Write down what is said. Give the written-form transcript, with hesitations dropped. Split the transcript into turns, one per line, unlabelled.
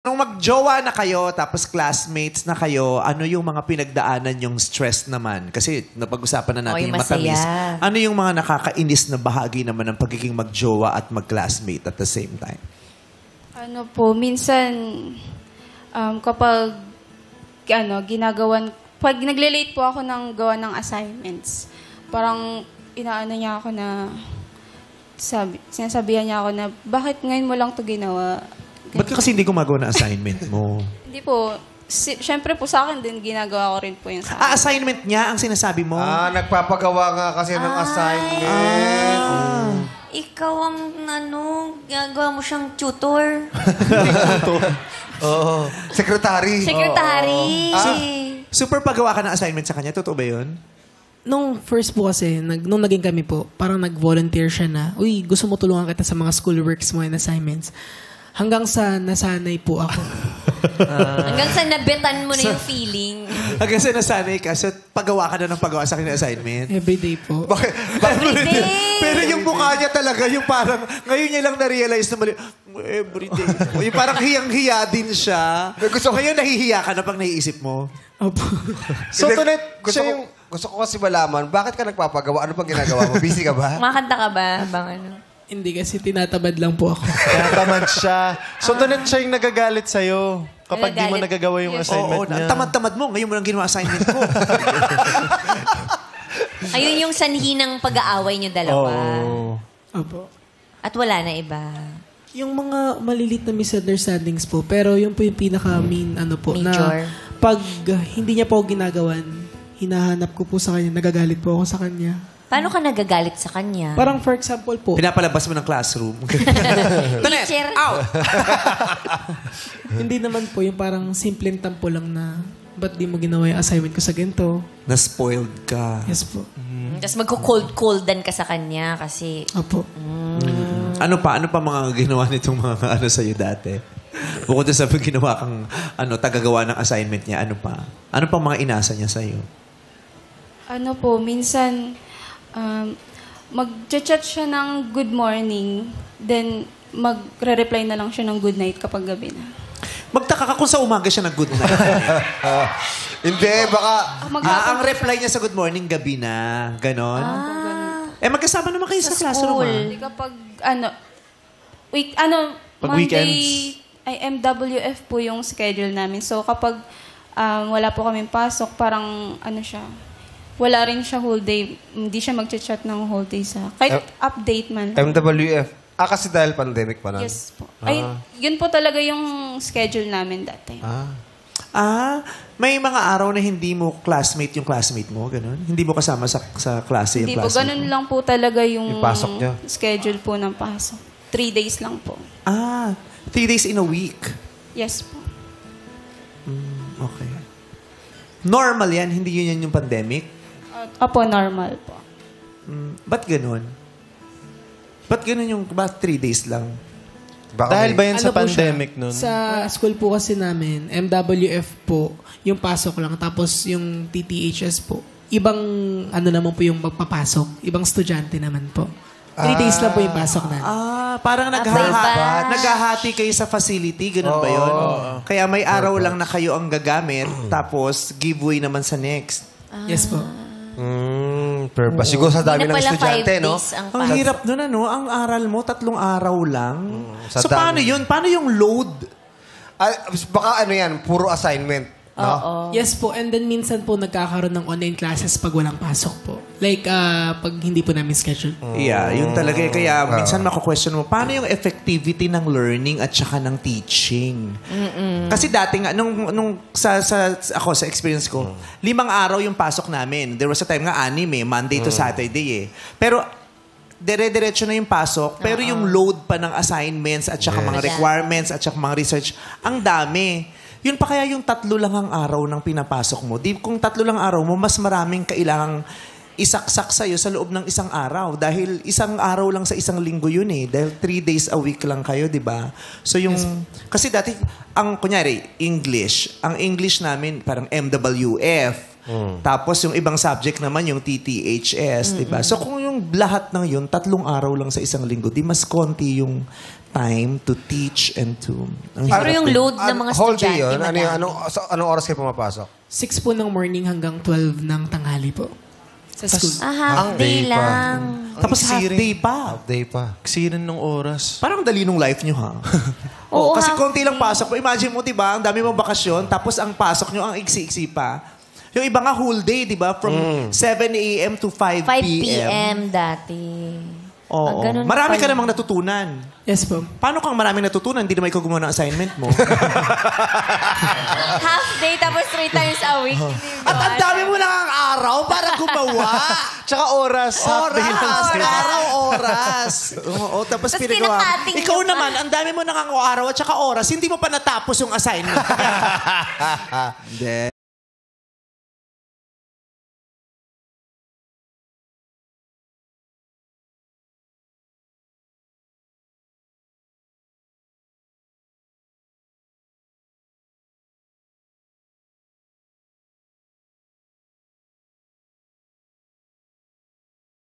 Nung magjowa na kayo, tapos classmates na kayo, ano yung mga pinagdaanan yung stress naman? Kasi napag-usapan na natin
yung
yung matamis.
masaya.
Ano yung mga nakakainis na bahagi naman ng pagiging magjowa at mag-classmate at the same time?
Ano po, minsan kapag pag nagle-late po ako ng gawa ng assignments, parang inaano niya ako na sinasabihan niya ako na bakit ngayon mo lang to ginawa?
Ba't ka kasi hindi gumagawa ng assignment mo?
Hindi po. Siyempre po sa akin din, ginagawa ko rin po yung sa akin.
Assignment niya ang sinasabi mo?
Nagpapagawa nga kasi ng assignment.
Ikaw ang ginagawa mo siyang tutor.
Oo. Secretary.
Secretary.
Super pagawa ka ng assignment sa kanya? Totoo ba yun?
Nung first po kasi, nung naging kami po, parang nag-volunteer siya na, uy, gusto mo tulungan kita sa mga schoolworks mo and assignments. Hanggang sa nasanay po ako.
Hanggang sa nabetan mo na yung feeling.
Hanggang sa nasanay ka, so pagawa ka na ng pagawa sa kanya assignment?
Everyday po.
Bakit?
Everyday.
Pero yung mukha niya talaga, yung parang, ngayon niya lang na-realize na mali, everyday. Yung parang hiyang-hiya din siya. Ngayon nahihiya ka na pag naiisip mo.
Opo.
So, Tonet, gusto ko kasi malaman, bakit ka nagpapagawa? Ano pang ginagawa mo? Busy ka ba?
Makakanta ka ba? Habang
Hindi kasi tinatabad lang po ako.
Tinatamad siya. So, Tonet siya yung nagagalit sa'yo kapag di mo
Nagagalit.
nagagawa yung assignment niya.
Ang tamad-tamad mo. Ngayon mo lang ginawa assignment ko.
Ayun yung sanhi ng pag-aaway niyo dalawa.
Opo.
At wala na iba.
Yung mga malilit na misunderstandings po, pero yung po yung pinaka-main
Major.
na pag hindi niya po ginagawan, hinahanap ko po sa kanya, nagagalit po ako sa kanya.
Paano ka nagagalit sa kanya?
Parang for example po,
Pinapalabas mo ng classroom. Tonet,
Teacher.
out!
hindi naman po yung parang simpleng tampo lang na ba't di mo ginawa yung assignment ko sa ganito?
Na-spoiled ka.
Yes po.
Tapos magko-cold-coldan ka sa kanya kasi...
Opo.
Ano pa mga ginawa nitong mga sa'yo dati? Bukod sa ginawa kang tagagawa ng assignment niya, ano pa? Ano pa mga inasa niya sa'yo?
Ano po, minsan mag-chat siya ng good morning, then magre-reply na lang siya ng good night kapag gabi na.
Magtaka ka kung sa umaga siya nag-good night.
Hindi, baka...
Ang reply niya sa good morning, gabi na. Ganon. Magkasama naman kayo sa classroom.
Hindi kapag,
Pag
Monday,
weekends?
ay MWF po yung schedule namin. So kapag wala po kaming pasok, parang siya, wala rin siya whole day. Hindi siya mag-chat ng whole day sa... Kahit update man.
MWF. Kasi dahil pandemic pa na.
Yes po. Ay, yun po talaga yung schedule namin dati.
May mga araw na hindi mo classmate yung classmate mo, ganon? Hindi mo kasama sa klase
Hindi
yung
po,
classmate
ganun
mo?
lang po talaga yung
pasok niya.
schedule po ng pasok. 3 days lang po.
3 days in a week.
Yes po.
Okay. Normal yan, hindi yun yung pandemic?
Opo, normal po.
Ba't ganun? Ba't ganun yung, 3 days lang?
Dahil ba yan sa
po siya?
pandemic nun?
Sa school po kasi namin, MWF po, yung pasok lang. Tapos yung TTHS po, ibang naman po yung magpapasok. Ibang estudyante naman po. 3 days lang po yung pasok na.
Parang naghahati kayo sa facility, ganun ba yun? Kaya may araw lang na kayo ang gagamit, tapos giveaway naman sa next.
Yes po.
Purpose. Siguro sa dami
Hindi
ng
na pala
estudyante,
5
no?
days ang
Ang hirap nun, Ang aral mo, 3 araw lang.
Sa
So, paano
dami.
yun? Paano yung load?
Baka puro assignment. No?
Yes po. And then minsan po nagkakaroon ng online classes pag walang pasok po. Like, pag hindi po namin schedule.
Yeah, yun talaga. Kaya minsan mako-question mo, paano yung effectivity ng learning at saka ng teaching? Kasi dati nga, ako sa experience ko, 5 araw yung pasok namin. There was a time nga 6 Monday to Saturday Pero dire-diretso na yung pasok, pero yung load pa ng assignments at saka mga requirements at saka mga research, ang dami. Yun pa kaya yung 3 lang ang araw ng pinapasok mo. Kung 3 lang araw mo, mas maraming kailangang isaksak sa'yo sa loob ng 1 araw. Dahil 1 araw lang sa 1 linggo yun Dahil 3 days a week lang kayo, di ba? So yung... Kasi dati, kunyari, ang English namin parang MWF. Tapos yung ibang subject naman yung TTHS, di ba? So kung yung yung lahat ng yun, 3 araw lang sa isang linggo, di mas konti yung time to teach and to...
Pero yung load ng mga
Whole
estudyante,
day yun? Ano
madami.
yung, anong oras kayo pumapasok?
6 po ng morning hanggang 12 ng tanghali po. Sa school.
Half
day
day
pa.
lang.
Tapos half
Siring.
day pa.
Half day pa.
Sirin ng oras.
Parang dali nung life nyo, ha?
Oo,
kasi
half
konti lang pasok. Imagine mo, diba, ang dami mong bakasyon, tapos ang pasok nyo, ang iksi-iksi pa. Yung iba nga whole day, diba? From 7 a.m. to 5
5
p.m.
p.m. dati.
Oo.
Ganun
Marami ka
pala.
namang natutunan.
Yes po.
Paano kang maraming natutunan? Hindi naman ikaw gumawa ng assignment mo.
Half day tapos 3 times a week.
At ang dami mo lang ang araw para gumawa.
Tsaka oras. Half day lang
Oras!
sila.
Araw, oras. Oo, tapos
Tapos
pinagawa.
kinakating
Ikaw
nyo pa.
naman, ang dami mo nang araw at saka oras, hindi mo pa natapos yung assignment. Hindi.